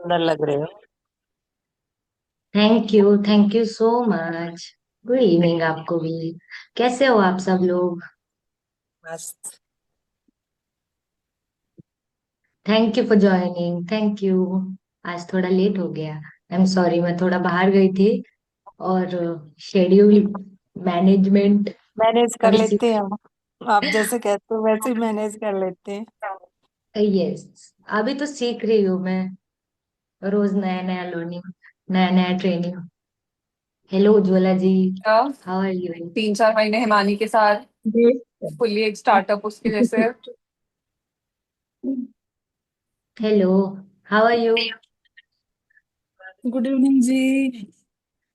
सुंदर लग रहे हो। Thank you so much. Good evening आपको भी। कैसे हो आप सब लोग? मस्त। Thank you for joining, thank you. आज थोड़ा लेट हो गया। आई एम सॉरी, मैं थोड़ा बाहर गई थी और शेड्यूल मैनेजमेंट मैनेज कर थोड़ी सी। लेते हैं हम। आप जैसे कहते हो वैसे ही मैनेज कर लेते हैं। यस, अभी तो सीख रही हूँ मैं। रोज नया नया लर्निंग, नया नया ट्रेनिंग। हेलो उज्ज्वला जी, था हाउ आर यू? 3-4 महीने हिमानी के साथ फुल्ली एक स्टार्टअप उसके जैसे। Hello, how are you? Good evening जी।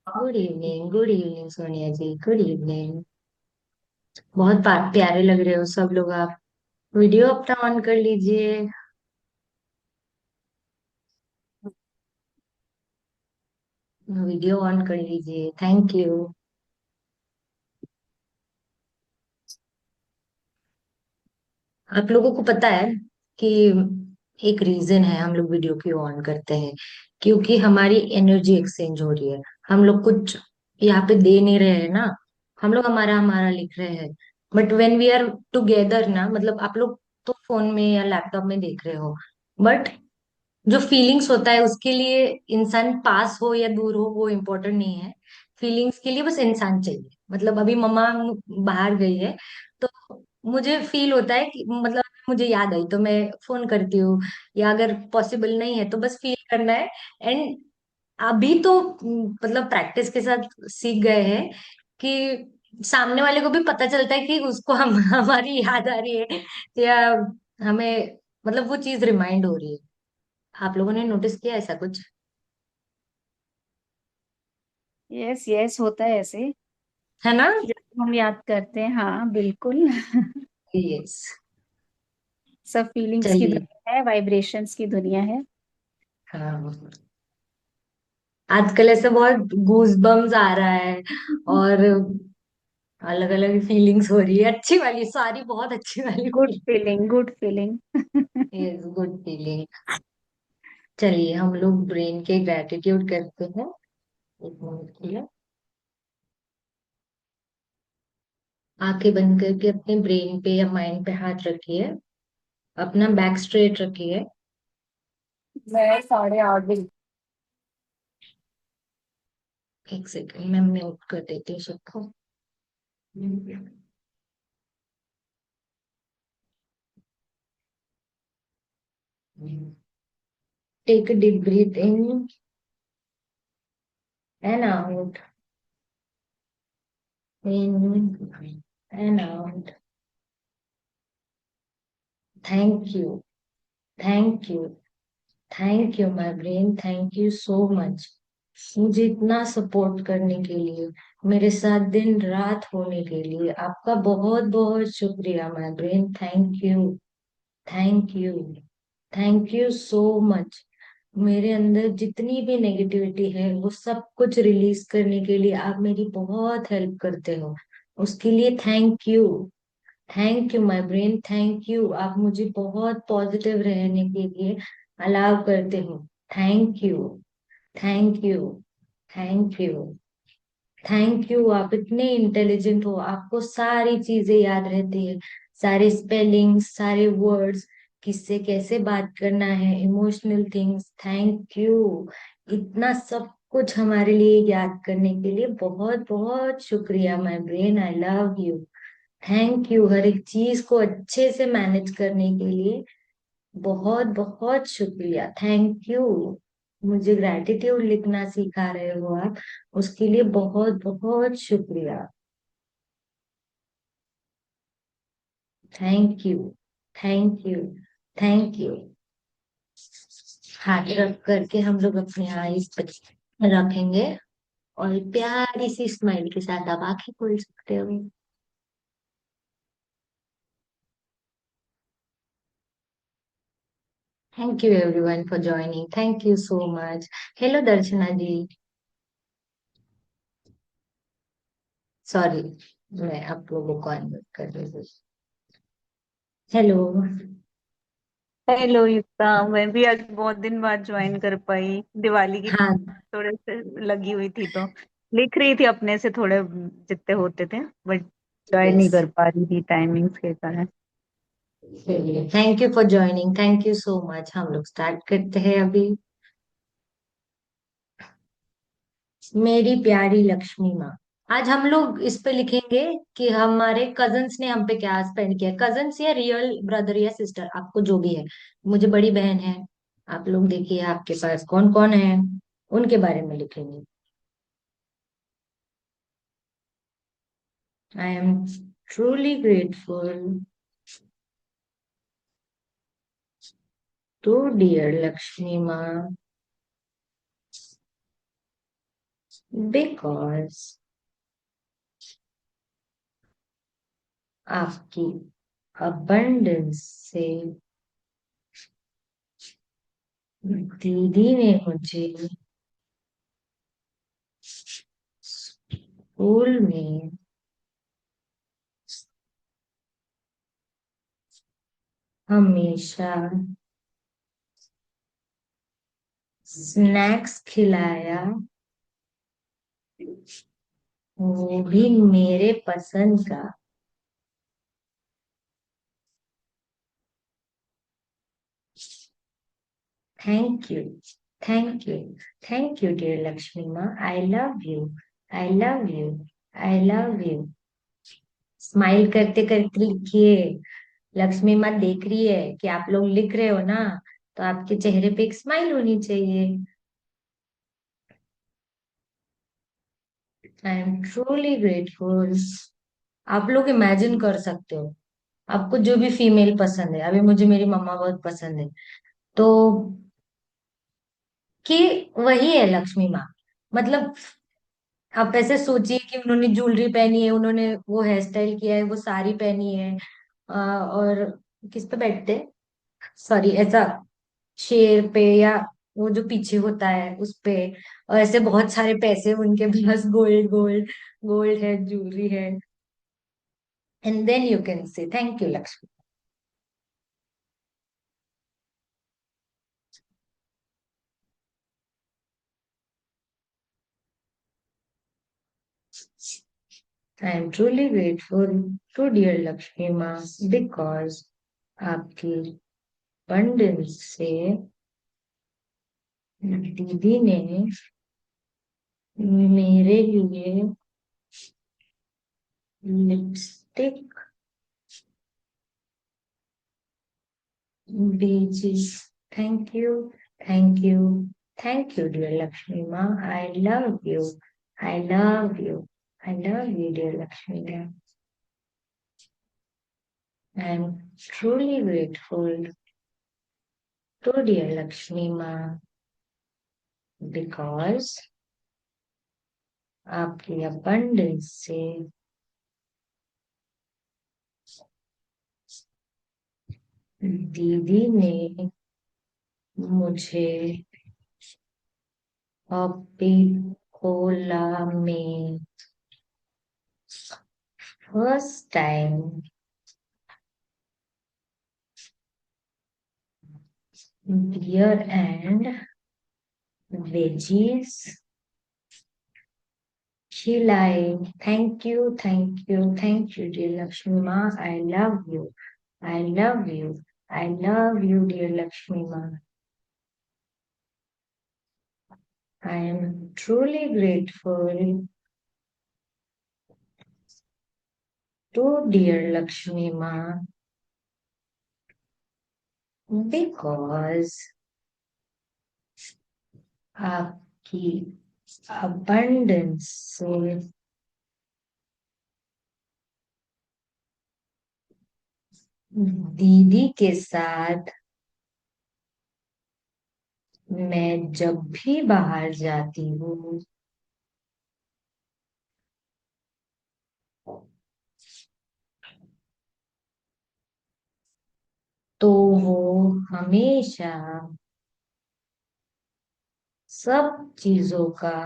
Good evening Sonia ji, good evening. बहुत प्यारे लग रहे हो सब लोग आप। वीडियो अपना ऑन कर लीजिए। वीडियो ऑन कर लीजिए, थैंक यू। आप लोगों को पता है कि एक रीजन है हम लोग वीडियो क्यों ऑन करते हैं? क्योंकि हमारी एनर्जी एक्सचेंज हो रही है। हम लोग कुछ यहाँ पे दे नहीं रहे हैं ना। हम लोग हमारा हमारा लिख रहे हैं। But when we are together ना, मतलब आप लोग तो फोन में या लैपटॉप में देख रहे हो, बट जो फीलिंग्स होता है उसके लिए इंसान पास हो या दूर हो वो इम्पोर्टेंट नहीं है। फीलिंग्स के लिए बस इंसान चाहिए। मतलब अभी मम्मा बाहर गई है तो मुझे फील होता है कि मतलब मुझे याद आई तो मैं फोन करती हूँ, या अगर पॉसिबल नहीं है तो बस फील करना है। एंड अभी तो मतलब प्रैक्टिस के साथ सीख गए हैं कि सामने वाले को भी पता चलता है कि उसको हम हमारी याद आ रही है, या हमें मतलब वो चीज रिमाइंड हो रही है। आप लोगों ने नोटिस किया ऐसा कुछ? यस यस, होता है ऐसे। है ना? जब हम याद करते हैं, हाँ बिल्कुल। यस। सब फीलिंग्स की चलिए। दुनिया है, वाइब्रेशंस की दुनिया है। हाँ, आजकल ऐसे बहुत गूज बम्स आ रहा है और अलग अलग फीलिंग्स हो रही है, अच्छी वाली सारी, बहुत अच्छी वाली good feeling. Feeling, good feeling. Yes, good feeling. चलिए हम लोग ब्रेन के ग्रेटिट्यूड करते हैं। एक मिनट के लिए आंखें बंद करके अपने ब्रेन पे या माइंड पे हाथ रखिए। अपना बैक स्ट्रेट रखिए। मैं 8:30 बजे। एक सेकंड, मैं म्यूट कर देती हूँ सबको। Take a deep breath in and out. In and out. Thank you. Thank you. Thank you my brain, thank you so much. मुझे इतना सपोर्ट करने के लिए, मेरे साथ दिन रात होने के लिए आपका बहुत बहुत शुक्रिया my brain. Thank you. Thank you. Thank you so much. मेरे अंदर जितनी भी नेगेटिविटी है वो सब कुछ रिलीज करने के लिए आप मेरी बहुत हेल्प करते हो। उसके लिए thank you. Thank you my brain, thank you. आप मुझे बहुत पॉजिटिव रहने के लिए अलाउ करते हो। Thank you. Thank you. Thank you. Thank you. आप इतने इंटेलिजेंट हो, आपको सारी चीजें याद रहती है। सारे स्पेलिंग्स, सारे वर्ड्स, किससे कैसे बात करना है, इमोशनल थिंग्स। Thank you. इतना सब कुछ हमारे लिए याद करने के लिए बहुत बहुत शुक्रिया my brain, I love you. Thank you. हर एक चीज को अच्छे से मैनेज करने के लिए बहुत बहुत शुक्रिया, थैंक यू। मुझे ग्रैटिट्यूड लिखना सिखा रहे हो आप, उसके लिए बहुत बहुत शुक्रिया। Thank you. Thank you. Thank you. हाथ रख करके हम लोग अपने आईज पर रखेंगे और प्यारी सी स्माइल के साथ आप आंखें खोल सकते हो। Thank you everyone for joining, thank you so much. Hello Darshana ji, sorry, मैं आप लोगों को अनम्यूट कर रही हूँ। हेलो। हेलो युक्ता, मैं भी आज बहुत दिन बाद ज्वाइन कर पाई। दिवाली की हाँ। थोड़े से लगी हुई थी तो लिख रही थी अपने से थोड़े जितने होते थे, बट ज्वाइन नहीं यस। कर पा रही थी टाइमिंग्स के कारण। चलिए, thank you for joining, thank you so much. हम लोग स्टार्ट करते हैं अभी। मेरी प्यारी लक्ष्मी माँ। आज हम लोग इस पे लिखेंगे कि हमारे कजन्स ने हम पे क्या स्पेंड किया। कजन्स या रियल ब्रदर या सिस्टर, आपको जो भी है। मुझे बड़ी बहन है। आप लोग देखिए आपके पास कौन कौन है, उनके बारे में लिखेंगे। I am truly grateful to dear Lakshmi माँ बिकॉज आपकी अबंडेंस से दीदी ने मुझे स्कूल में हमेशा स्नैक्स खिलाया, वो भी मेरे पसंद का। Thank you, thank you, thank you dear Lakshmi माँ। I love you, I love you, I love you. Smile करते करते लिखिए। लक्ष्मी माँ देख रही है कि आप लोग लिख रहे हो ना, तो आपके चेहरे पे एक स्माइल होनी चाहिए। आई एम ट्रूली ग्रेटफुल। आप लोग इमेजिन कर सकते हो, आपको जो भी फीमेल पसंद है, अभी मुझे मेरी मम्मा बहुत पसंद है, तो कि वही है लक्ष्मी माँ। मतलब आप ऐसे सोचिए कि उन्होंने ज्वेलरी पहनी है, उन्होंने वो हेयर स्टाइल किया है, वो साड़ी पहनी है, और किस पे बैठते, सॉरी ऐसा शेर पे, या वो जो पीछे होता है उस पे, और ऐसे बहुत सारे पैसे उनके पास, गोल्ड गोल्ड गोल्ड है, ज्वेलरी है। And then you can say thank you Lakshmi. I am truly grateful to dear Lakshmi माँ बिकॉज आपकी abundance से दीदी ने मेरे लिए लिपस्टिक भेजी। Thank you, thank you, thank you dear Lakshmi माँ। I love you, I love you, I love you dear Lakshmi माँ। I am truly grateful to dear Lakshmi माँ बिकॉज आपकी abundance से दीदी ने मुझे हॉपी कोला में first time beer and veggies खिलाए। Thank you, thank you, thank you dear Lakshmi माँ। I love you, I love you, I love you dear Lakshmi माँ। I am truly grateful to dear Lakshmi माँ because आपकी abundance से दीदी के साथ मैं जब भी बाहर जाती हूँ, तो वो हमेशा सब चीजों का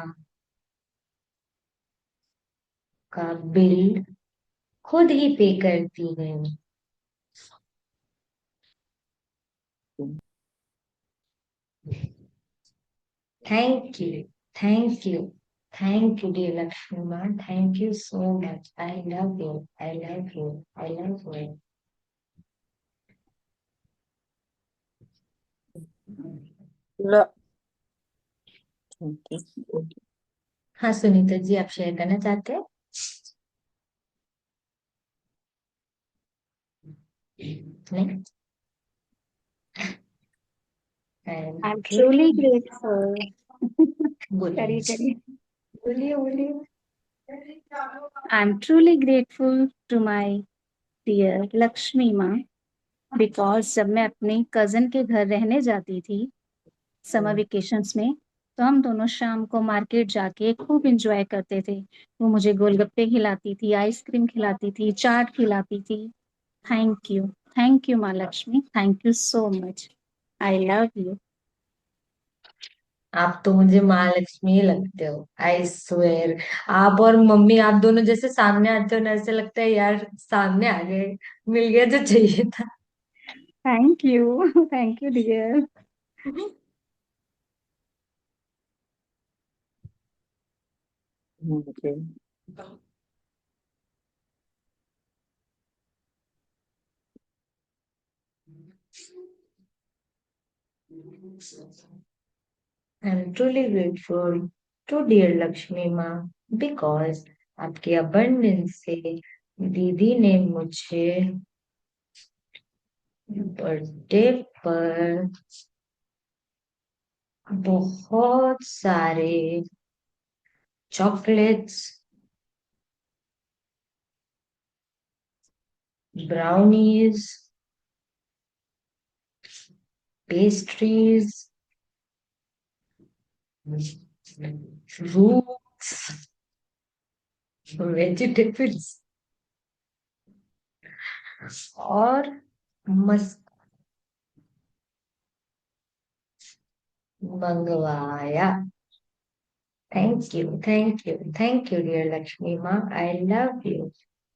बिल खुद ही पे करती है। Thank you. Thank you. Thank you, dear Lakshmi Ma. Thank you so much. I love you. I love you. I love you. ल थैंक यू। हाँ सुनीता जी, आप शेयर करना चाहते हैं? नहीं? I am Okay. Truly grateful. बोलिए करिए करिए। बोलिए बोलिए। I am truly grateful to my dear Lakshmi माँ, बिकॉज जब मैं अपने कजन के घर रहने जाती थी समर वेकेशंस में, तो हम दोनों शाम को मार्केट जाके खूब एंजॉय करते थे। वो मुझे गोलगप्पे खिलाती थी, आइसक्रीम खिलाती थी, चाट खिलाती थी। थैंक यू माँ Lakshmi, thank you so much. I love you. आप तो मुझे महालक्ष्मी ही लगते हो, आई स्वेर। आप और मम्मी, आप दोनों जैसे सामने आते हो ना, ऐसे लगता है यार सामने आ गए, मिल गया जो चाहिए था। Thank you dear. Okay. I am truly grateful to dear Lakshmi माँ, बिकॉज आपके अबंडेंस से दीदी ने मुझे बर्थडे पर बहुत सारे chocolates, brownies, pastries, fruits, vegetables और मस्त मंगवाया। Thank you, thank you, thank you dear Lakshmi माँ। I love you,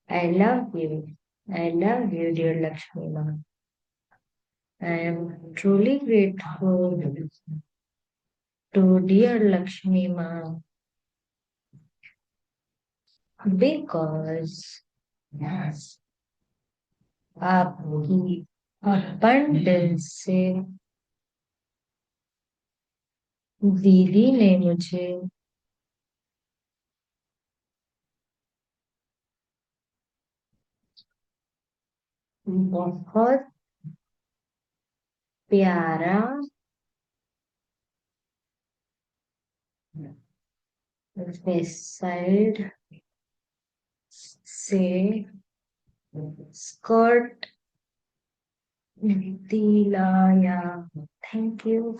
I love you, I love you dear Lakshmi माँ। I am truly grateful to dear Lakshmi माँ, बिकॉज आपकी abundance से दीदी ने मुझे बहुत प्यारा वेस्ट से स्कर्ट दिलाया। Thank you,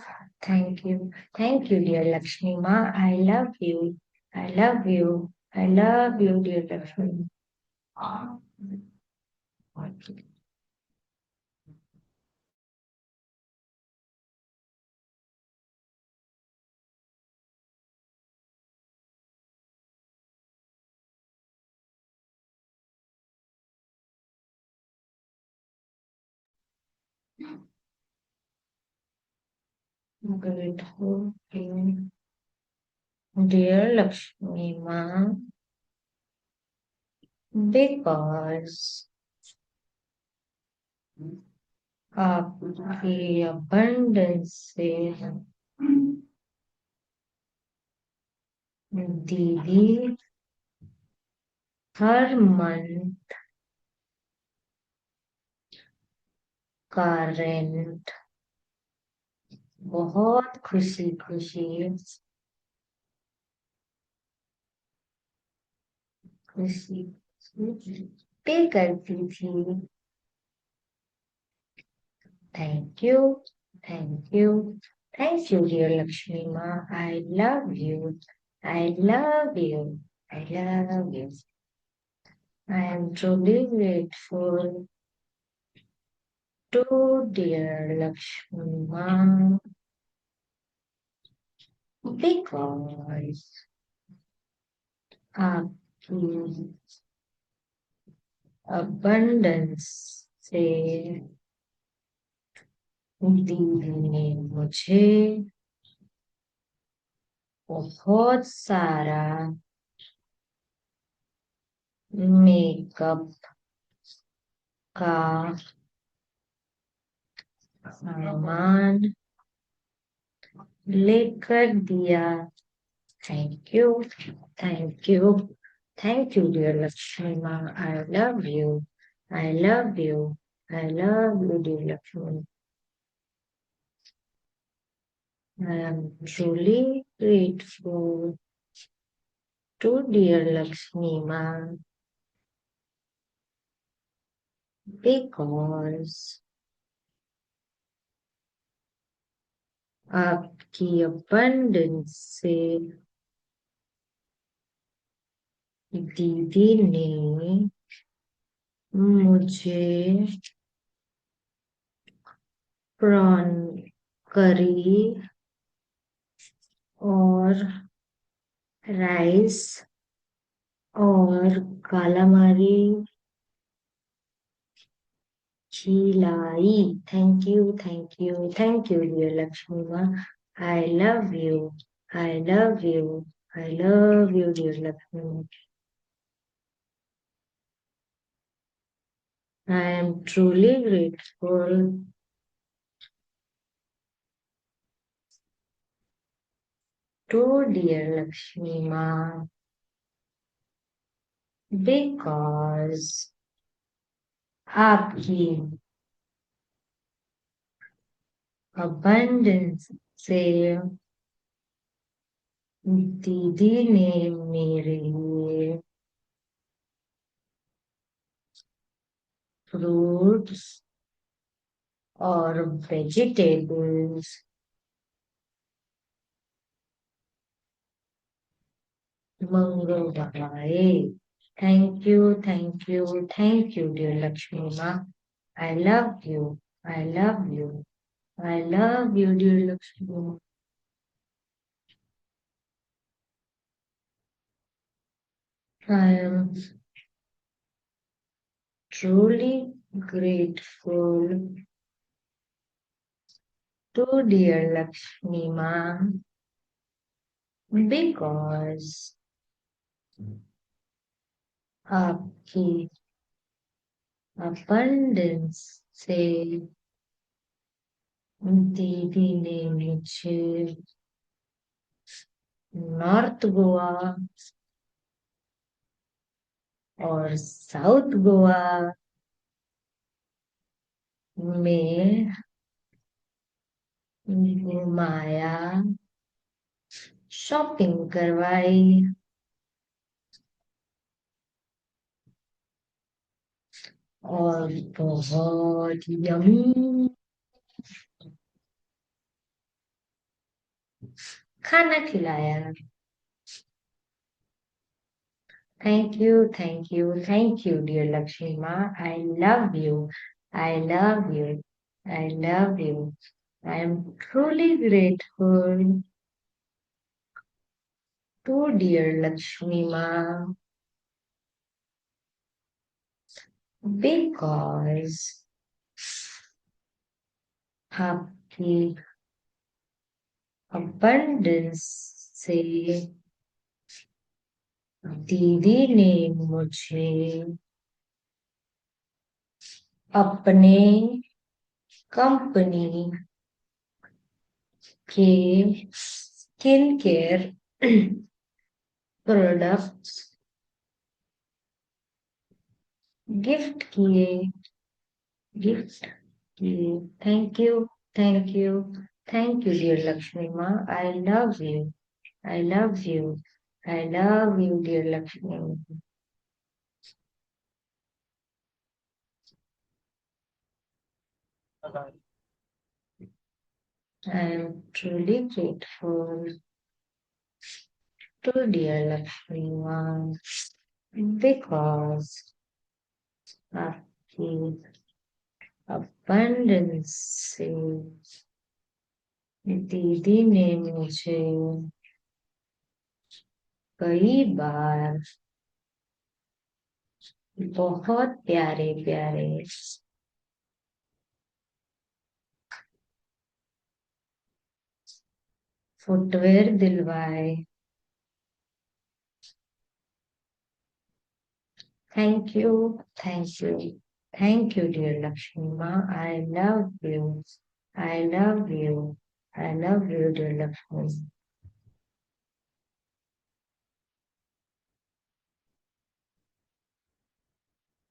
thank you, thank you dear Lakshmi माँ। I love you, I love you, I love you dear Lakshmi. Grateful dear Lakshmi Ma, because आपकी abundance से दीदी हर मंथ का रेंट बहुत खुशी खुशी खुशी पे करती थी। Thank you, thank you, thank you dear Lakshmi माँ। I love you, I love you, I love you. I am truly grateful to dear Lakshmi Ma, because आपकी abundance से दीदी ने मुझे बहुत सारा मेकअप का सामान लेकर दिया। Thank you, thank you, thank you dear Lakshmi माँ। I love you, I love you, I love you dear Lakshmi. I am truly grateful to dear Lakshmi Ma because आपकी abundance से दीदी ने मुझे प्रॉन करी और राइस और कालामारी खिलाई। Thank you, thank you, thank you dear Lakshmi माँ। I love you, I love you, I love you dear Lakshmi माँ। I am truly grateful to dear Lakshmi Ma because आपकी abundance से दीदी ने मेरे लिए फ्रूट्स और वेजिटेबल्स मंगवाए। Thank you, thank you, thank you dear Lakshmi माँ। I love you, I love you, I love you dear Lakshmi माँ। I am truly grateful to dear Lakshmi Ma because आपकी abundance से दीदी ने मुझे नॉर्थ गोवा और साउथ गोवा में घुमाया, शॉपिंग करवाई और बहुत यमी खाना खिलाया। Thank you, thank you, thank you dear Lakshmi माँ। I love you, I love you, I love you. I am truly grateful to dear Lakshmi माँ बिकॉज आपकी abundance से दीदी ने मुझे अपने कंपनी के स्किन केयर प्रोडक्ट्स गिफ्ट किए, गिफ्ट किए। Thank you, thank you, thank you dear Lakshmi माँ। I love you, I love you, I love you dear Lakshmi माँ। I am truly grateful to dear Lakshmi Ma because आपकी abundance से दीदी ने मुझे कई बार बहुत प्यारे प्यारे फुटवेयर दिलवाए। Thank you, thank you, thank you dear Lakshmi माँ। I love you, I love you, I love you dear Lakshmi.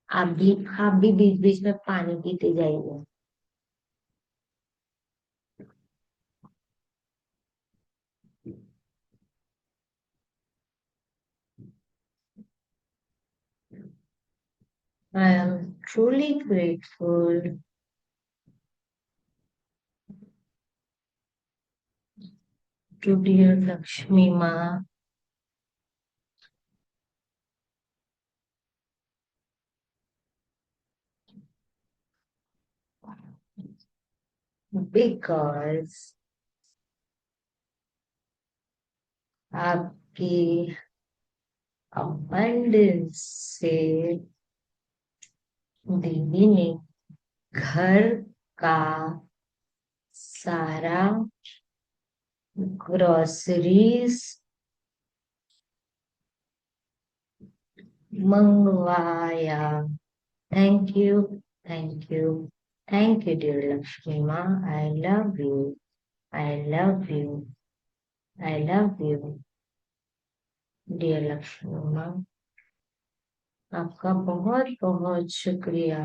आप भी बीच बीच में पानी पीते जाइए। I am truly grateful to dear Lakshmi Ma because आपकी abundance से दीदी ने घर का सारा ग्रोसरीज मंगवाया। Thank you, thank you, thank you dear Lakshmi माँ। I love you, I love you, I love you dear Lakshmi माँ। आपका बहुत बहुत शुक्रिया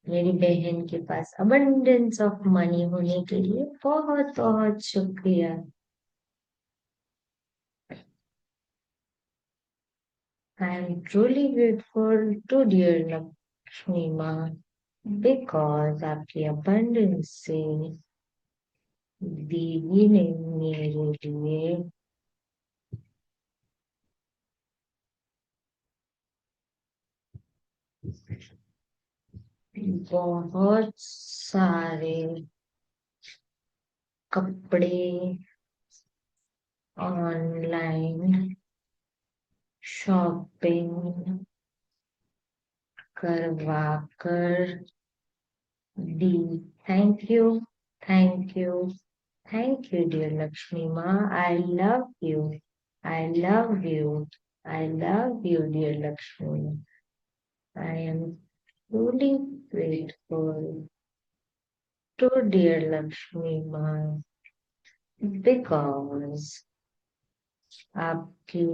मेरी बहन के पास अबंडेंस ऑफ मनी होने के लिए। बहुत बहुत शुक्रिया। I am truly grateful to dear Lakshmi माँ बिकॉज आपकी अबंडेंस से दीदी ने मेरे लिए बहुत सारे कपड़े ऑनलाइन शॉपिंग करवा कर दी। Thank you, thank you, thank you dear Lakshmi माँ। I love you, I love you, I love you dear Lakshmi. I am truly grateful to dear Lakshmi Ma because आपकी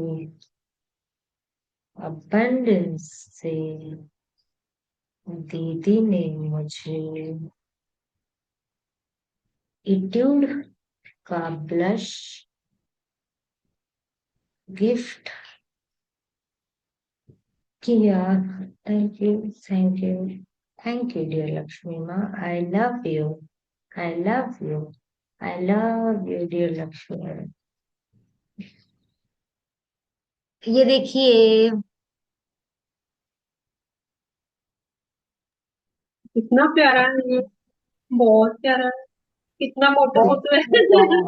abundance से दीदी ने मुझे इट्यूड का ब्लश गिफ्ट किया। Thank you, thank you, thank you dear Lakshmi माँ। I love you, I love you, I love you dear Lakshmi. ये देखिए कितना प्यारा है ये, बहुत प्यारा है। कितना मोटा बहुत मोटा है।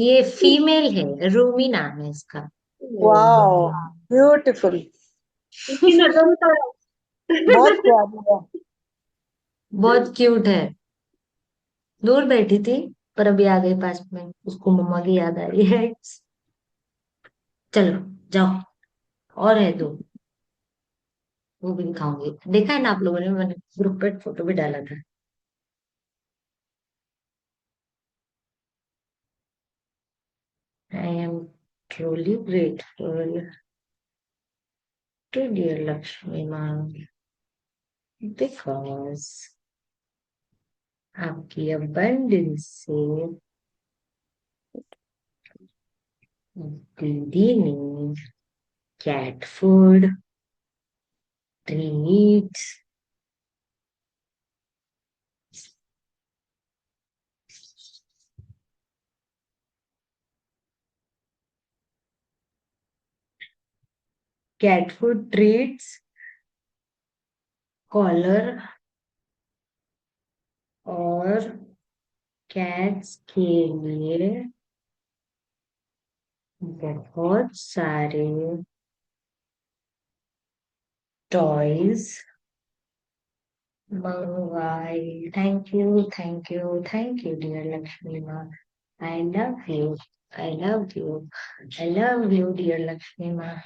ये फीमेल है, रूमी नाम है इसका। वाओ, ब्यूटीफुल, इसकी नजर उतारो। बहुत प्यारी है। बहुत क्यूट है। दूर बैठी थी पर अभी आ गई पास में, उसको मम्मा की याद आ रही है। चलो जाओ, और है दो, वो भी दिखाऊंगी। देखा है ना आप लोगों ने, मैंने ग्रुप पे फोटो भी डाला था। I am truly grateful to dear Lakshmi ma'am because आपकी अबंडेंस से दीदी ने cat food, treats, cat food treats, collar और कैट्स के लिए बहुत सारे टॉयज मंगवाए। Thank you, thank you, thank you dear Lakshmi माँ। I love you. I love you. I love you, dear Lakshmi Ma.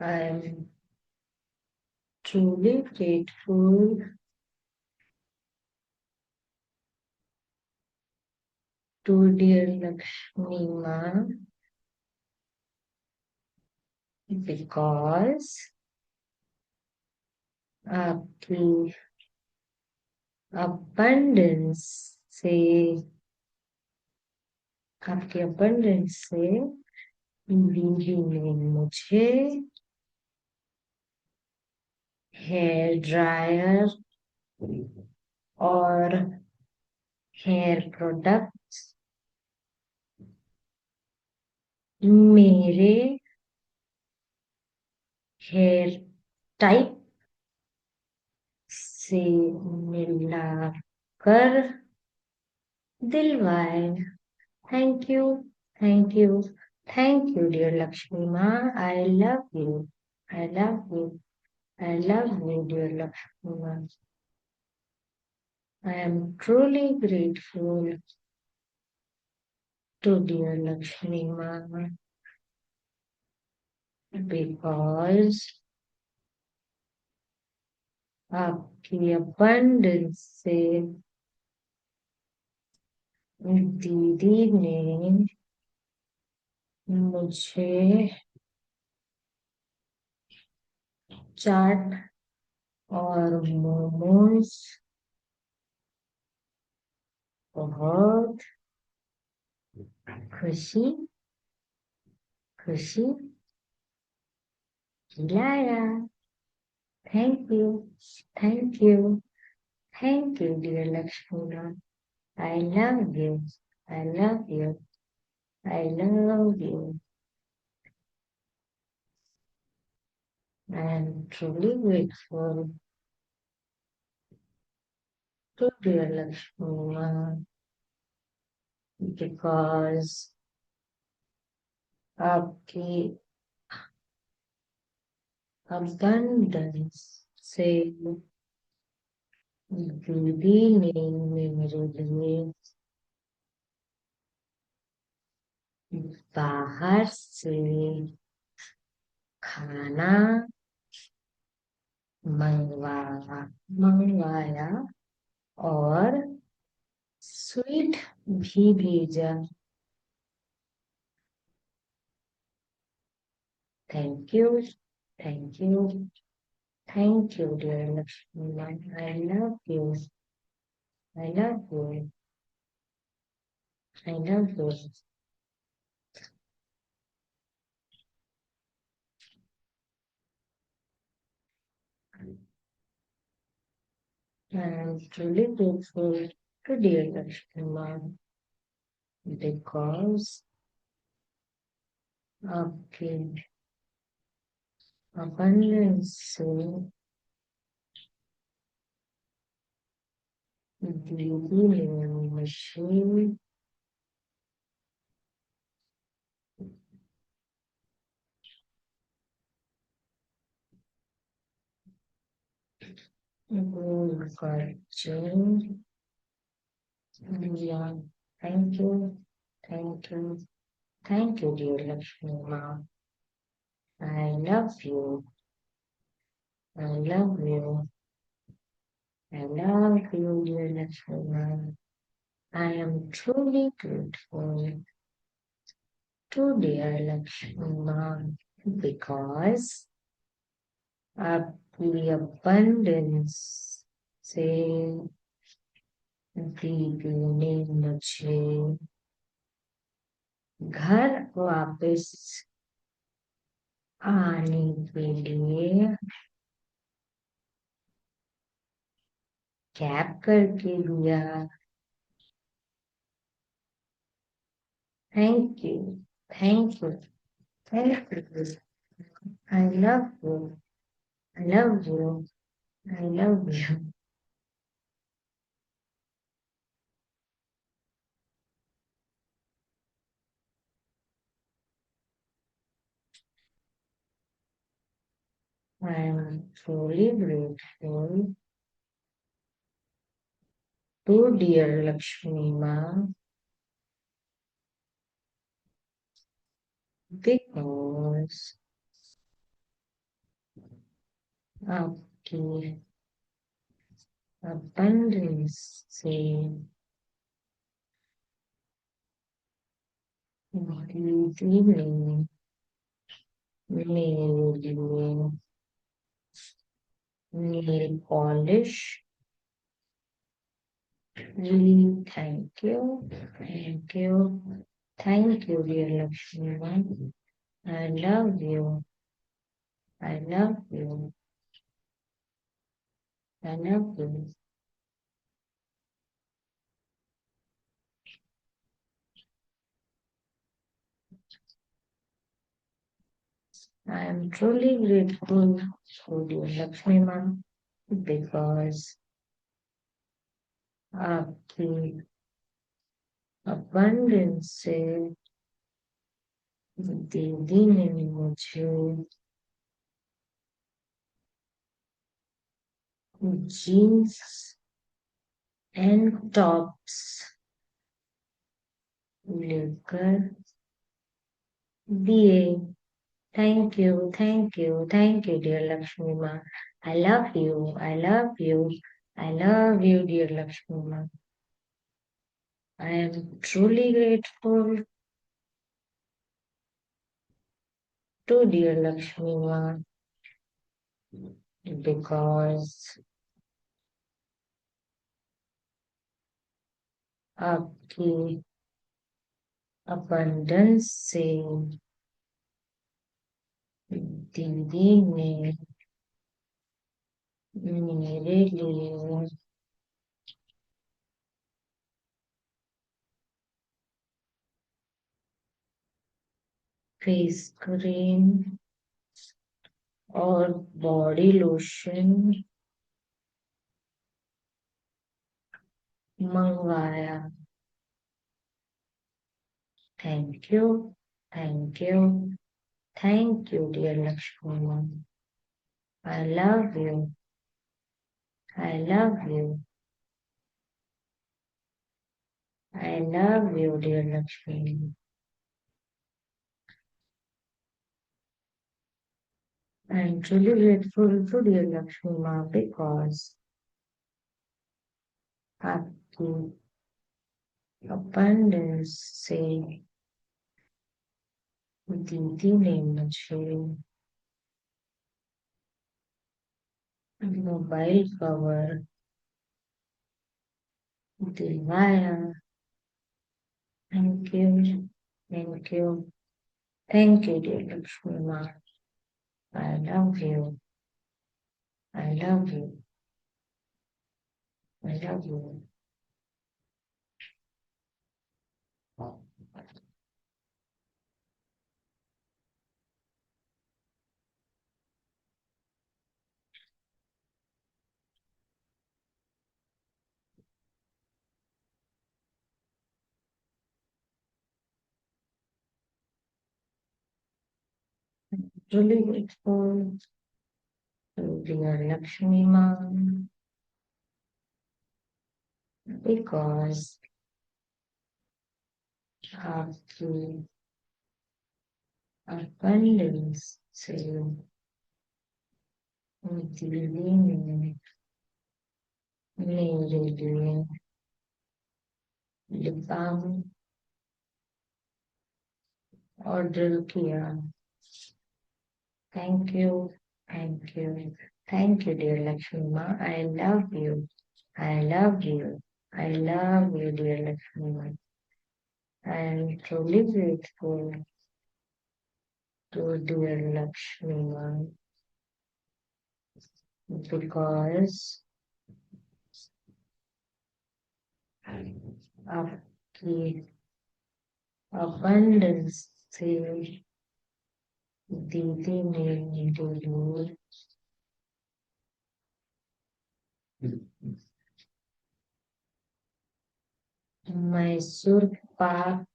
I am truly grateful to dear Lakshmi Ma because आपकी abundance से आपके abundance से दीदी ने मुझे hair dryer और hair products मेरे हेयर टाइप से मिलाकर दिलवाए. Thank you, thank you, thank you, dear Lakshmi Ma. I love you. I love you. I love you, dear Lakshmi Ma. I am truly grateful to dear Lakshmi Ma because आपकी abundance से दीदी ने मुझे चाट और मोमोज बहुत खुशी खुशी खिलाया. Thank you, thank you, thank you, dear Lakshmi Ma. I love you. I love you. I love you. I am truly grateful to dear Lakshmi Ma because आपकी abundance से दीदी ने मेरे लिए बाहर से खाना मंगवाया और स्वीट भी भेजा. Thank you, thank you, thank you, dear Lakshmi Ma. I love you. I love you. I love you. I am truly grateful to dear Lakshmi Ma because आपके abundance से दीदी ने मुझे गोलगप्पे दिया. Thank you, thank you, thank you, dear Lakshmi Ma. I love you. I love you. I love you, dear Lakshmi Ma. I am truly grateful to dear Lakshmi Ma because आपकी abundance से दीदी ने मुझे घर वापस आने के लिए कैब करके दिया. Thank you, thank you, thank you. I love you. I love you. I love you. I am truly grateful to dear Lakshmi Ma, because आपकी abundance से दीदी ने मेरे लिए nail polish. Really, thank you, thank you, thank you, dear Lakshmi Ma. I love you, I love you, I love you. I am truly grateful to dear Lakshmi Ma because आपकी abundance से दीदी ने मुझे jeans and tops लेकर दिए. Thank you, thank you, thank you, dear Lakshmi Ma. I love you, I love you, I love you, dear Lakshmi Ma. I am truly grateful to dear Lakshmi Ma because आपकी abundance से दीदी ने मेरे लिए face cream और body lotion मंगवाया. Thank you, thank you, thank you, dear Lakshmi Ma. I love you, I love you, I love you, dear Lakshmi. I am truly grateful to dear Lakshmi Ma because आपकी abundance से दीदी ने मुझे mobile cover दिलवाया. Thank you, thank you, thank you, dear Lakshmi Ma. I love you, I love you, I love you. Truly grateful to dear Lakshmi Ma because आपकी abundance से दीदी ने मेरे लिए लिप बाम ऑर्डर किया. Thank you, thank you, thank you, dear Lakshmi Ma. I love you, I love you, I love you, dear Lakshmi Ma. I am truly grateful to dear Lakshmi Ma because आपकी abundance से दीदी ने मेरे लिए मैसूर पाक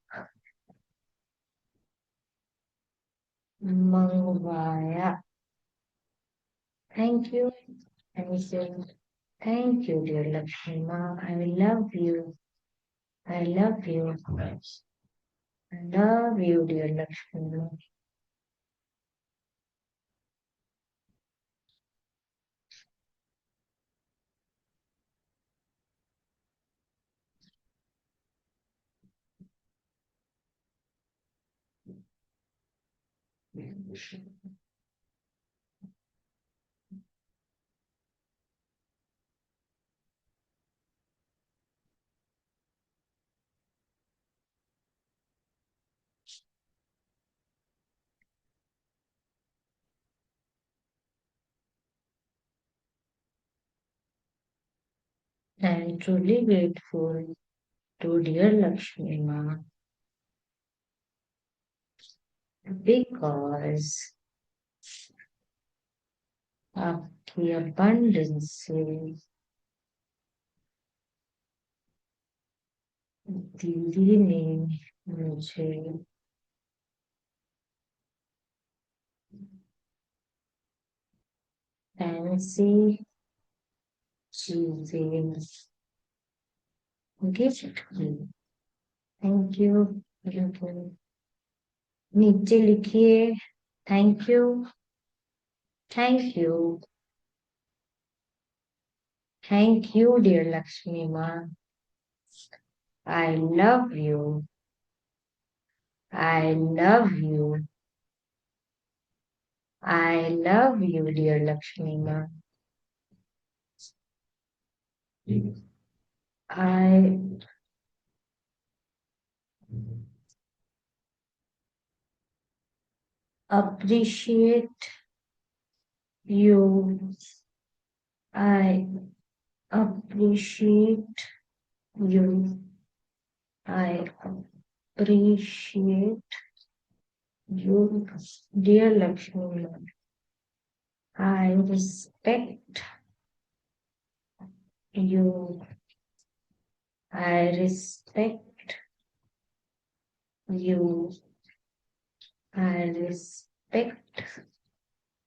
मंगवाया. Thank you, thank you, Thank you, dear Lakshmi Ma. I love you. I love you. I love you, dear Lakshmi Ma. I am truly grateful to dear Lakshmi Ma because आपकी abundance से दीदी ने मुझे fancy चीजें gift की। Thank you. नीचे लिखिए thank you, thank you, thank you dear Lakshmi माँ। I love you, I love you, I love you dear Lakshmi माँ। I appreciate you. I appreciate you. I appreciate you, dear Lakshmi. I respect you. I respect you. I respect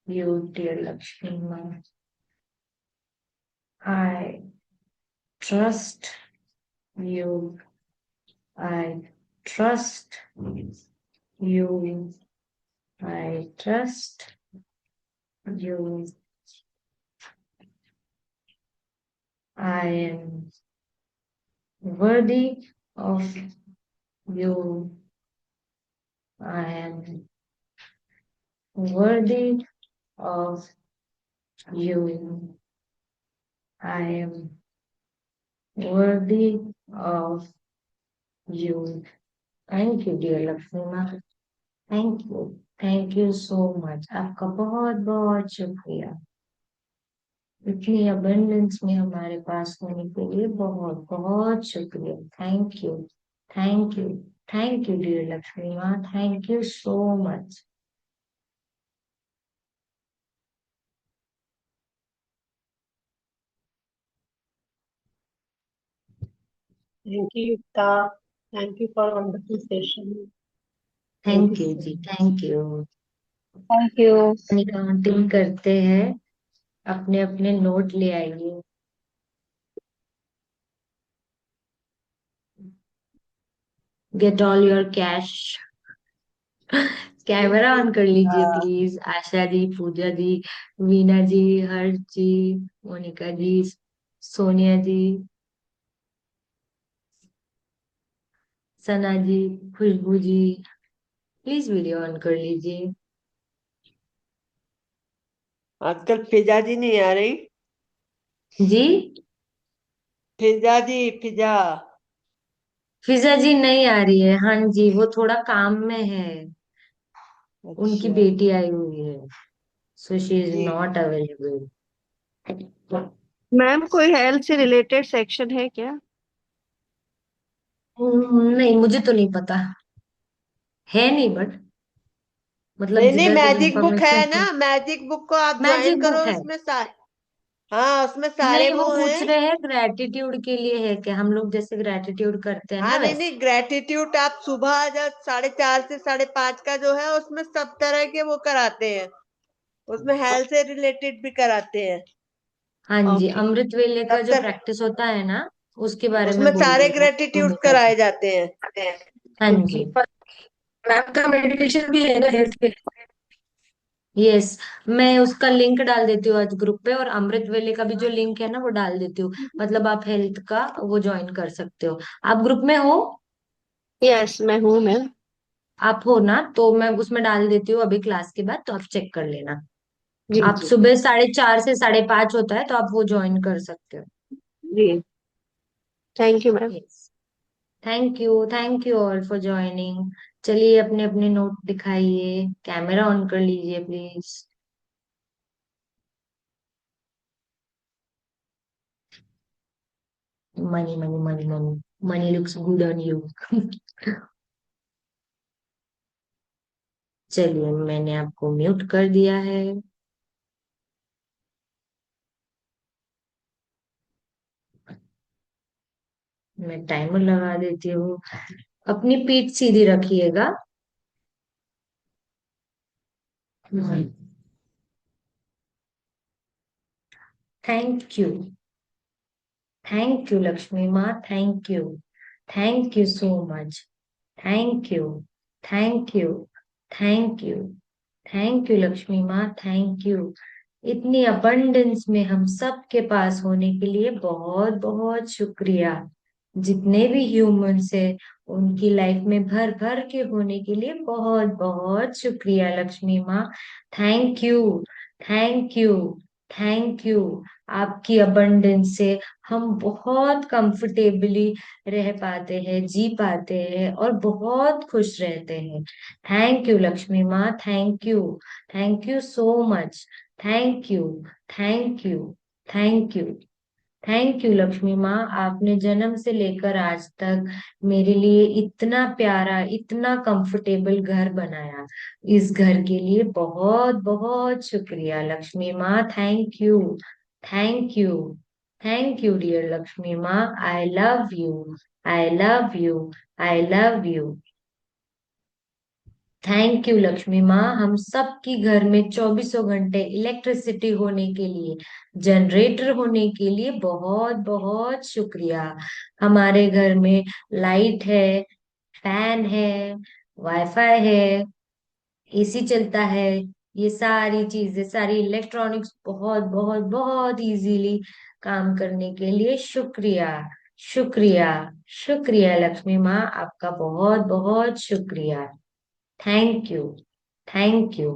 you, dear Lakshmi. I trust you. I trust you. I trust you. I am worthy of you. I am worthy of you. I am worthy of you. Thank you, dear Lakshmi Ma. Thank you. Thank you so much. आपका बहुत बहुत शुक्रिया। इतनी abundance में हमारे पास होने के लिए बहुत बहुत शुक्रिया। Thank you, thank you, thank you dear Lakshmi माँ। Thank you so much. Thank you, Yukta. Thank you for wonderful session. Thank you जी, thank you. Thank you. Counting करते हैं, अपने अपने नोट ले आइए। Get all your cash. Camera on कर लीजिए please. Asha ji, Pooja ji, Veena ji, Harsh ji, Monika ji, Sonia ji, Sana ji, Khushboo ji, please video on कर लीजिए। आजकल फिजा जी नहीं आ रही। जी फिजा जी, फिजा। फिजा जी नहीं आ रही है। हाँ जी, वो थोड़ा काम में है। उनकी अच्छा बेटी आई हुई है, सो शी इज जी। Not available. मैम कोई हेल्थ से रिलेटेड सेक्शन है क्या? नहीं, मुझे तो नहीं पता है। नहीं, बट मतलब नहीं नहीं, जिधर तक मैजिक बुक है इंफॉर्मेशन। ना, मैजिक बुक को आप ज्वाइन मैजिक करो, बुक है। उसमें हाँ उसमें सारे नहीं, वो वो पूछ हैं। रहे हैं ग्रेटिट्यूड के लिए है कि हम लोग जैसे ग्रेटिट्यूड करते हैं ना हाँ नहीं वैसे। नहीं, ग्रेटिट्यूड आप सुबह जब 4:30 से 5:30 का जो है उसमें सब तरह के वो कराते हैं। उसमें हेल्थ से रिलेटेड भी कराते हैं। हाँ जी, ओके। अमृत वेले का तब जो तक प्रैक्टिस होता है ना, उसके बारे में उसमें बोल सारे रही थी ग्रेटिट्यूड भूमिका कराए जी। जाते हैं। हाँ ओके, जी। पर मैम का मेडिटेशन भी है ना हेल्थ के लिए? यस, मैं उसका लिंक डाल देती हूँ आज ग्रुप पे, और अमृत वेले का भी जो लिंक है ना वो डाल देती हूँ। मतलब आप हेल्थ का वो ज्वाइन कर सकते हो। आप ग्रुप में हो? यस, मैं हूँ मैम। आप हो ना, तो मैं उसमें डाल देती हूँ अभी क्लास के बाद, तो आप चेक कर लेना। जी आप जी। सुबह 4:30 से 5:30 होता है, तो आप वो ज्वाइन कर सकते हो। जी, thank you ma'am. Yes, thank you all for joining. चलिए अपने अपने नोट दिखाइए, कैमरा ऑन कर लीजिए please. Money money money money, money looks good on you. चलिए, मैंने आपको म्यूट कर दिया है। मैं टाइमर लगा देती हूँ। अपनी पीठ सीधी रखिएगा। Thank you, thank you Lakshmi माँ, thank you so much, thank you, thank you, thank you, thank you Lakshmi माँ, थैंक यू। इतनी अबंडेंस में हम सब के पास होने के लिए बहुत बहुत शुक्रिया। जितने भी ह्यूमंस है उनकी लाइफ में भर भर के होने के लिए बहुत बहुत शुक्रिया लक्ष्मी माँ। Thank you, thank you, thank you. आपकी अबंडेंस से हम बहुत कंफर्टेबली रह पाते हैं, जी पाते हैं, और बहुत खुश रहते हैं। थैंक यू लक्ष्मी माँ, thank you so much, thank you, thank you, thank you, thank you Lakshmi माँ। आपने जन्म से लेकर आज तक मेरे लिए इतना प्यारा, इतना कंफर्टेबल घर बनाया। इस घर के लिए बहुत बहुत शुक्रिया लक्ष्मी माँ। Thank you, thank you, thank you dear Lakshmi माँ। I love you, I love you, I love you. Thank you Lakshmi माँ। हम सबकी घर में 24 घंटे इलेक्ट्रिसिटी होने के लिए, जनरेटर होने के लिए बहुत बहुत शुक्रिया। हमारे घर में लाइट है, फैन है, वाईफाई है, एसी चलता है। ये सारी चीजें, सारी इलेक्ट्रॉनिक्स बहुत बहुत बहुत इजीली काम करने के लिए शुक्रिया, शुक्रिया, शुक्रिया लक्ष्मी माँ, आपका बहुत बहुत शुक्रिया। Thank you, thank you,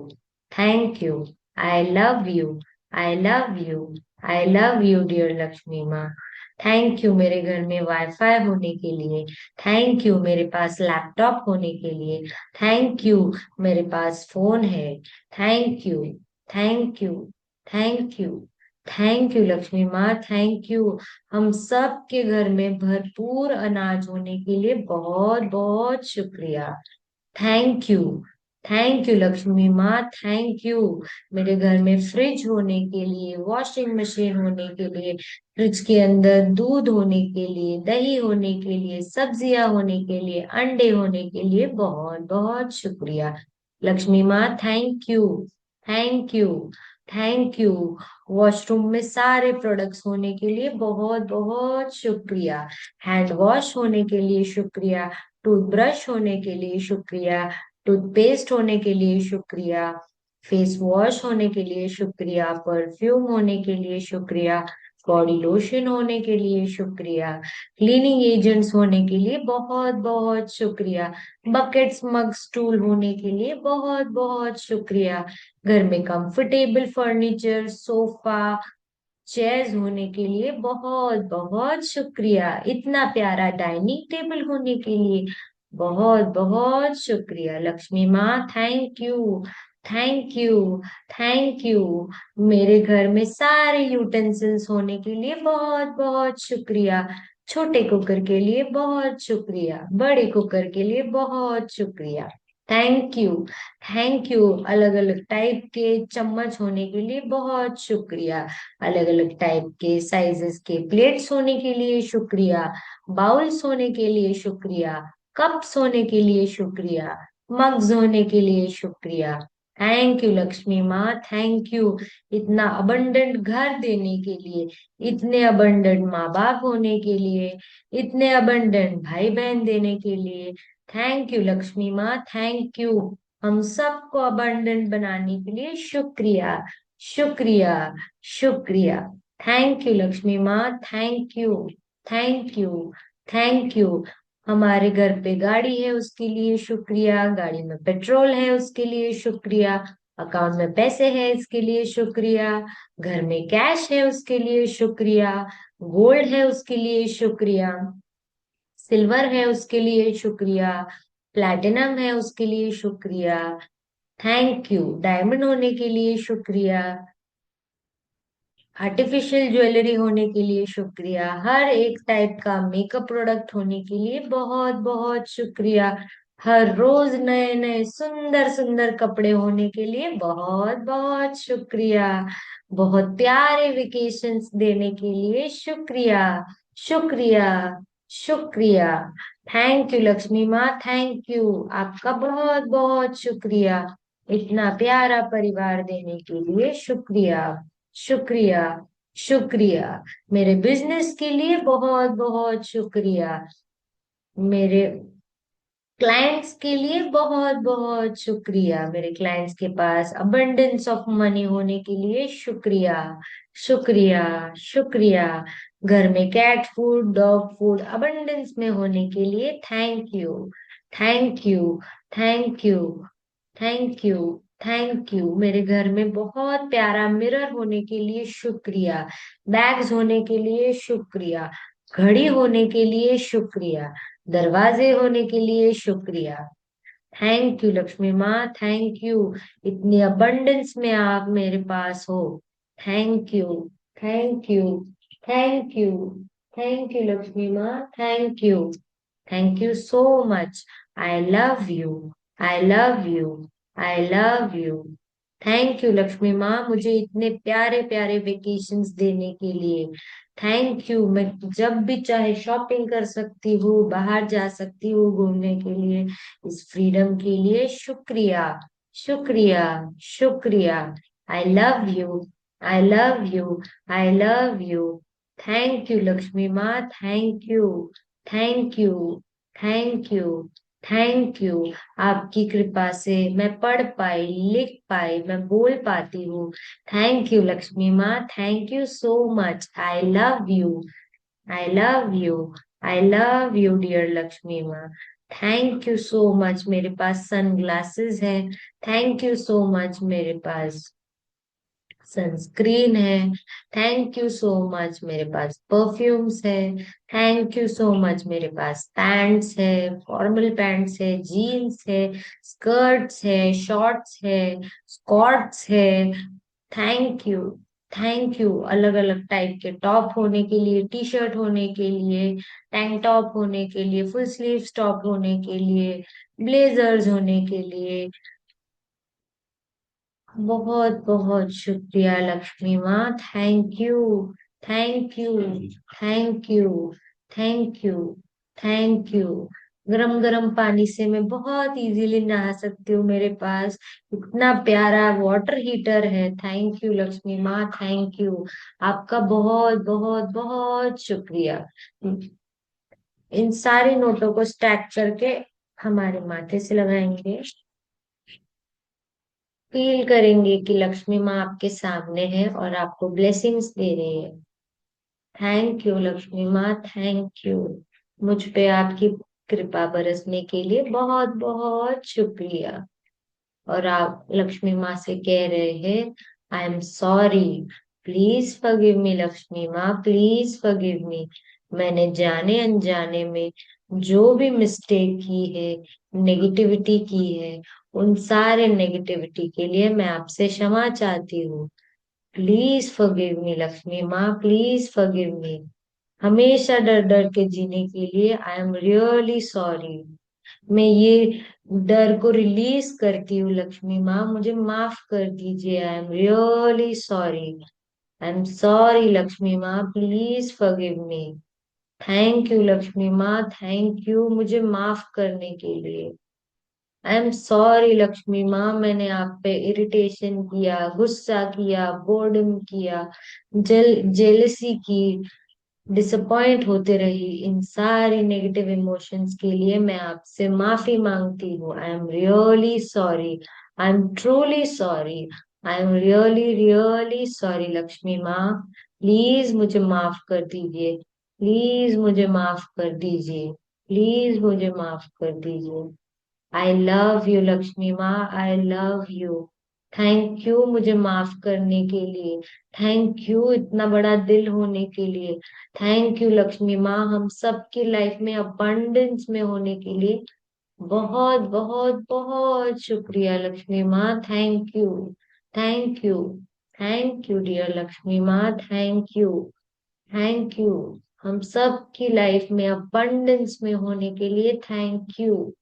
thank you. I love you, I love you, I love you dear Lakshmi माँ। थैंक यू मेरे घर में वाईफाई होने के लिए, थैंक यू मेरे पास लैपटॉप होने के लिए, थैंक यू मेरे पास फोन है, thank you, thank you, thank you, thank you Lakshmi माँ, थैंक यू। हम सब के घर में भरपूर अनाज होने के लिए बहुत बहुत शुक्रिया। Thank you, thank you Lakshmi माँ, थैंक यू। मेरे घर में फ्रिज होने के लिए, वॉशिंग मशीन होने के लिए, फ्रिज के अंदर दूध होने के लिए, दही होने के लिए, सब्जियां होने के लिए, अंडे होने के लिए बहुत बहुत शुक्रिया लक्ष्मी माँ। Thank you, thank you, thank you. Washroom में सारे प्रोडक्ट्स होने के लिए बहुत बहुत शुक्रिया। हैंड वॉश होने के लिए शुक्रिया, टूथब्रश होने के लिए शुक्रिया, टूथपेस्ट होने के लिए शुक्रिया, फेस वॉश होने के लिए शुक्रिया, परफ्यूम होने के लिए शुक्रिया, बॉडी लोशन होने के लिए शुक्रिया, क्लीनिंग एजेंट्स होने के लिए बहुत बहुत शुक्रिया, बकेट्स मग स्टूल होने के लिए बहुत बहुत शुक्रिया, घर में कंफर्टेबल फर्नीचर, सोफा, चेयर्स होने के लिए बहुत बहुत शुक्रिया, इतना प्यारा डाइनिंग टेबल होने के लिए बहुत बहुत शुक्रिया लक्ष्मी माँ। Thank you, thank you, thank you. मेरे घर में सारे यूटेंसिल्स होने के लिए बहुत बहुत शुक्रिया। छोटे कुकर के लिए बहुत शुक्रिया, बड़े कुकर के लिए बहुत शुक्रिया। Thank you, thank you. अलग अलग टाइप के चम्मच होने के लिए बहुत शुक्रिया, अलग अलग टाइप के साइजेस के प्लेट्स होने के लिए शुक्रिया, बाउल्स होने के लिए शुक्रिया, कप्स होने के लिए शुक्रिया, मग्स होने के लिए शुक्रिया, थैंक यू लक्ष्मी माँ, थैंक यू इतना अबंडेंट घर देने के लिए, इतने अबंडेंट माँ बाप होने के लिए, इतने अबंडेंट भाई बहन देने के लिए। थैंक यू लक्ष्मी माँ, थैंक यू हम सबको अबंडेंट बनाने के लिए। शुक्रिया, शुक्रिया, शुक्रिया। थैंक यू लक्ष्मी माँ, thank you, thank you, thank you. हमारे घर पे गाड़ी है उसके लिए शुक्रिया, गाड़ी में पेट्रोल है उसके लिए शुक्रिया, अकाउंट में पैसे है इसके लिए शुक्रिया, घर में कैश है उसके लिए शुक्रिया, गोल्ड है उसके लिए शुक्रिया, सिल्वर है उसके लिए शुक्रिया, प्लैटिनम है उसके लिए शुक्रिया। थैंक यू डायमंड होने के लिए शुक्रिया, आर्टिफिशियल ज्वेलरी होने के लिए शुक्रिया, हर एक टाइप का मेकअप प्रोडक्ट होने के लिए बहुत बहुत शुक्रिया, हर रोज नए नए सुंदर सुंदर कपड़े होने के लिए बहुत बहुत शुक्रिया, बहुत प्यारे वेकेशंस देने के लिए शुक्रिया, शुक्रिया, शुक्रिया। थैंक यू लक्ष्मी माँ, थैंक यू, आपका बहुत बहुत शुक्रिया, इतना प्यारा परिवार देने के लिए शुक्रिया, शुक्रिया, शुक्रिया। मेरे बिजनेस के लिए बहुत बहुत शुक्रिया, मेरे क्लाइंट्स के लिए बहुत बहुत शुक्रिया, मेरे क्लाइंट्स के पास अबंडेंस ऑफ मनी होने के लिए शुक्रिया, शुक्रिया, शुक्रिया। घर में cat food dog food abundance में होने के लिए thank you, thank you, thank you, thank you, thank you. मेरे घर में बहुत प्यारा मिरर होने के लिए शुक्रिया, बैग्स होने के लिए शुक्रिया, घड़ी होने के लिए शुक्रिया, दरवाजे होने के लिए शुक्रिया। थैंक यू लक्ष्मी माँ, थैंक यू इतनी अबंडेंस में आप मेरे पास हो। Thank you, thank you, thank you, thank you Lakshmi माँ, thank you so much. I love you, I love you, I love you. Thank you Lakshmi माँ मुझे इतने प्यारे प्यारे वेकेशंस देने के लिए। थैंक यू, मैं जब भी चाहे शॉपिंग कर सकती हूँ, बाहर जा सकती हूँ घूमने के लिए, इस फ्रीडम के लिए शुक्रिया, शुक्रिया, शुक्रिया। I love you, I love you, I love you. Thank you Lakshmi माँ, thank you, thank you, thank you, thank you. आपकी कृपा से मैं पढ़ पाई, लिख पाई, मैं बोल पाती हूँ। थैंक यू लक्ष्मी माँ, thank you so much. I love you, I love you, I love you dear Lakshmi माँ। Thank you so much. मेरे पास सनग्लासेस हैं, थैंक यू सो मच। मेरे पास सनस्क्रीन है, थैंक यू सो मच। मेरे पास परफ्यूम्स है, थैंक यू सो मच। मेरे पास पैंट्स है, फॉर्मल पैंट्स है, जीन्स है, स्कर्ट्स है, शॉर्ट्स है, स्कॉर्ट्स है। Thank you, thank you. अलग अलग टाइप के टॉप होने के लिए, टी शर्ट होने के लिए, टैंक टॉप होने के लिए, फुल स्लीव टॉप होने के लिए, ब्लेजर्स होने के लिए। बहुत बहुत शुक्रिया लक्ष्मी माँ, thank you, thank you, thank you, thank you, thank you. गरम गरम पानी से मैं बहुत इजीली नहा सकती हूँ, मेरे पास इतना प्यारा वाटर हीटर है। थैंक यू लक्ष्मी माँ, थैंक यू। आपका बहुत बहुत बहुत शुक्रिया। इन सारे नोटों को स्टैक करके हमारे माथे से लगाएंगे, फील करेंगे कि लक्ष्मी माँ आपके सामने है और आपको ब्लेसिंग्स दे रही है। थैंक यू लक्ष्मी माँ, थैंक यू। मुझ पे आपकी कृपा बरसने के लिए बहुत बहुत शुक्रिया। और आप लक्ष्मी माँ से कह रहे हैं, आई एम सॉरी, प्लीज फॉरगिव मी लक्ष्मी माँ, प्लीज फॉरगिव मी। मैंने जाने अनजाने में जो भी मिस्टेक की है, नेगेटिविटी की है, उन सारे नेगेटिविटी के लिए मैं आपसे क्षमा चाहती हूँ। प्लीज फॉरगिव मी लक्ष्मी माँ, प्लीज फॉरगिव मी। हमेशा डर डर के जीने के लिए आई एम रियली सॉरी। मैं ये डर को रिलीज करती हूँ लक्ष्मी माँ, मुझे माफ कर दीजिए। I am really sorry, I am sorry Lakshmi माँ, please forgive me. Thank you Lakshmi माँ, थैंक यू मुझे माफ करने के लिए। आई एम सॉरी लक्ष्मी माँ, मैंने आप पे इरिटेशन किया, गुस्सा किया, बोर्डम किया, जेलसी की, डिसअपॉइंट होते रही। इन सारी नेगेटिव इमोशंस के लिए मैं आपसे माफी मांगती हूँ। आई am really sorry, I am truly sorry, I am really really sorry Lakshmi माँ। प्लीज मुझे माफ कर दीजिए, प्लीज मुझे माफ कर दीजिए, प्लीज मुझे माफ कर दीजिए। आई लव यू लक्ष्मी माँ, I love you. Thank you मुझे माफ करने के लिए, थैंक यू इतना बड़ा दिल होने के लिए, थैंक यू लक्ष्मी माँ हम सबकी लाइफ में अबंडेंस में होने के लिए। बहुत बहुत बहुत शुक्रिया लक्ष्मी माँ, thank you, thank you, thank you dear Lakshmi माँ, थैंक यू, थैंक यू हम सब की लाइफ में अबंडेंस में होने के लिए, thank you,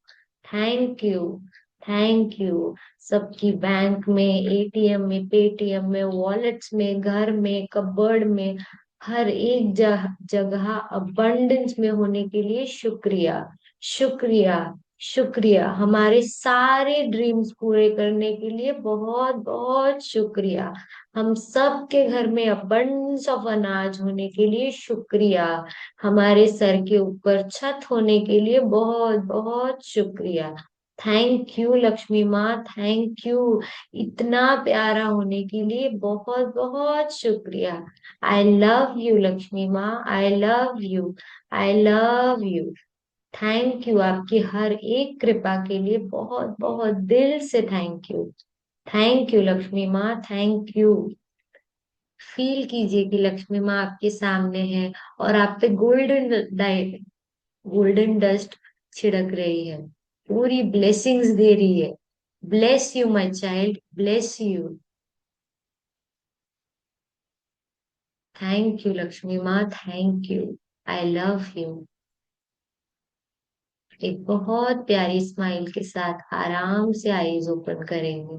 thank you, thank you. सबकी बैंक में, एटीएम में, पेटीएम में, वॉलेट्स में, घर में, कबर्ड में, हर एक जगह अबंडेंस में होने के लिए शुक्रिया, शुक्रिया, शुक्रिया। हमारे सारे ड्रीम्स पूरे करने के लिए बहुत बहुत शुक्रिया। हम सब के घर में अबंडेंस ऑफ अनाज होने के लिए शुक्रिया। हमारे सर के ऊपर छत होने के लिए बहुत बहुत शुक्रिया। थैंक यू लक्ष्मी माँ, थैंक यू इतना प्यारा होने के लिए बहुत बहुत शुक्रिया। आई लव यू लक्ष्मी माँ, I love you, I love you. Thank you आपकी हर एक कृपा के लिए बहुत बहुत दिल से thank you. Thank you Lakshmi माँ, थैंक यू। फील कीजिए कि लक्ष्मी माँ आपके सामने है और आप पे गोल्डन डस्ट छिड़क रही है, पूरी ब्लेसिंग्स दे रही है। Bless you my child, bless you. Thank you Lakshmi माँ, thank you, I love you. एक बहुत प्यारी स्माइल के साथ आराम से आईज ओपन करेंगे।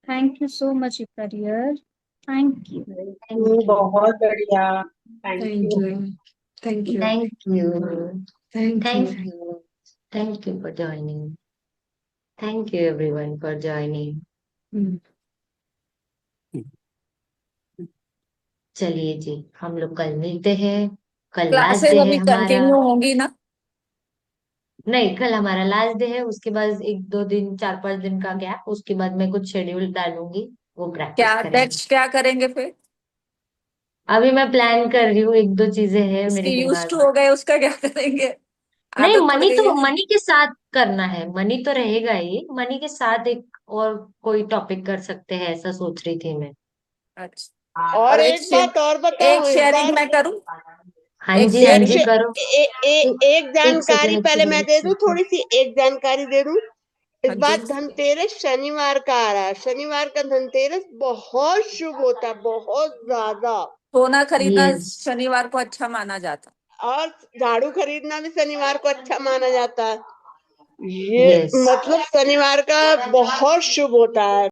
Thank you so much dear, thank you. Thank you, बहुत बढ़िया। Thank Thank you. you. Thank you. Thank you, Thank thank you. You, thank you for joining, thank you everyone for joining. Mm. चलिए जी, हम लोग कल मिलते हैं। कल last classes day है अभी हमारा। कंटिन्यू होंगी ना? नहीं, कल हमारा लास्ट डे है, उसके बाद एक दो दिन, 4-5 दिन का गैप, उसके बाद मैं कुछ शेड्यूल डालूंगी, वो प्रैक्टिस क्या करेंगे। नेक्स्ट क्या करेंगे फिर? अभी मैं प्लान कर रही हूँ, एक दो चीजें हैं इसकी मेरे यूज दिमाग टू में। हो गए, उसका क्या करेंगे? नहीं, आदत पड़ मनी गई तो है। मनी के साथ करना है, मनी तो रहेगा ही, मनी के साथ एक और कोई टॉपिक कर सकते हैं, ऐसा सोच रही थी मैं। अच्छा, और और एक एक बात और एक बताऊं इस शेयरिंग बार। मैं करूं? हाँ एक जी, हाँ एक जी, शेयरिंग। करो। एक एक सेकेंड, जानकारी एक पहले सेकेंड, मैं एक दे दूं, सेकेंड। थोड़ी सी एक जानकारी दे दूं। इस हाँ जी। बार धनतेरस शनिवार का आ रहा है। शनिवार का धनतेरस बहुत शुभ होता है, बहुत ज्यादा। सोना खरीदना यस, शनिवार को अच्छा माना जाता। और झाड़ू खरीदना भी शनिवार को अच्छा माना जाता है। ये यस। मतलब शनिवार का बहुत शुभ होता है।